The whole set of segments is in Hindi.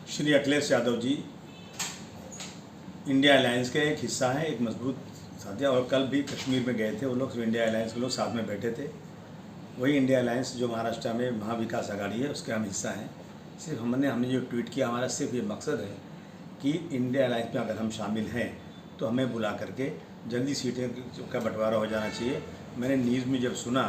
श्री अखिलेश यादव जी इंडिया अलायंस के एक हिस्सा हैं, एक मजबूत साथी। और कल भी कश्मीर में गए थे वो लोग, इंडिया अलायंस के लोग साथ में बैठे थे। वही इंडिया अलायंस जो महाराष्ट्र में महाविकास आघाड़ी है उसके हम हिस्सा हैं। सिर्फ हमने जो ट्वीट किया, हमारा सिर्फ ये मकसद है कि इंडिया अलायंस में अगर हम शामिल हैं तो हमें बुला करके जल्दी सीटें का बंटवारा हो जाना चाहिए। मैंने न्यूज़ में जब सुना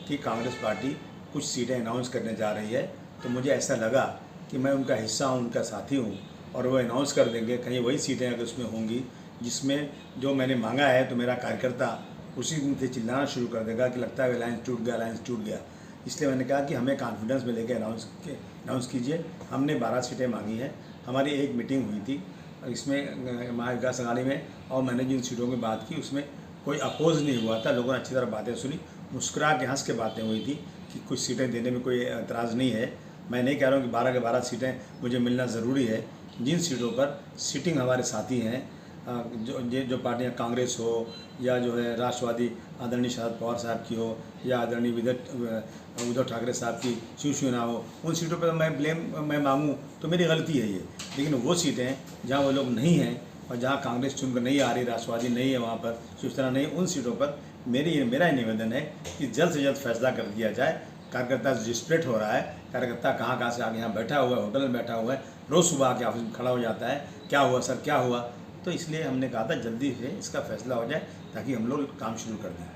कि कांग्रेस पार्टी कुछ सीटें अनाउंस करने जा रही है तो मुझे ऐसा लगा कि मैं उनका हिस्सा हूँ, उनका साथी हूँ और वो अनाउंस कर देंगे। कहीं वही सीटें अगर उसमें होंगी जिसमें जो मैंने मांगा है तो मेरा कार्यकर्ता उसी दिन से चिल्लाना शुरू कर देगा कि लगता है अलायंस टूट गया, अलायंस टूट गया। इसलिए मैंने कहा कि हमें कॉन्फिडेंस में लेकर अनाउंस कीजिए। हमने 12 सीटें मांगी हैं। हमारी एक मीटिंग हुई थी इसमें महाविकास आघाड़ी में, और मैंने जिन सीटों की बात की उसमें कोई अपोज नहीं हुआ था। लोगों ने अच्छी तरह बातें सुनी, मुस्कुरा के हंस के बातें हुई थी कि कुछ सीटें देने में कोई एतराज़ नहीं है। मैं नहीं कह रहा हूँ कि 12 के 12 सीटें मुझे मिलना ज़रूरी है। जिन सीटों पर सीटिंग हमारे साथी हैं, जो पार्टियां कांग्रेस हो या जो है राष्ट्रवादी आदरणीय शरद पवार साहब की हो या आदरणीय उद्धव ठाकरे साहब की शिवसेना हो, उन सीटों पर मैं मांगूँ तो मेरी गलती है ये। लेकिन वो सीटें जहाँ वो लोग नहीं हैं और जहाँ कांग्रेस चुनकर नहीं आ रही, राष्ट्रवादी नहीं है वहाँ पर, शिवसेना नहीं, उन सीटों पर मेरा निवेदन है कि जल्द से जल्द फैसला कर दिया जाए। कार्यकर्ता डिस्परेट हो रहा है। कार्यकर्ता कहाँ से आगे यहाँ बैठा हुआ है, होटल में बैठा हुआ है, रोज़ सुबह आके ऑफिस में खड़ा हो जाता है, क्या हुआ सर, क्या हुआ। तो इसलिए हमने कहा था जल्दी से इसका फैसला हो जाए ताकि हम लोग काम शुरू कर दें।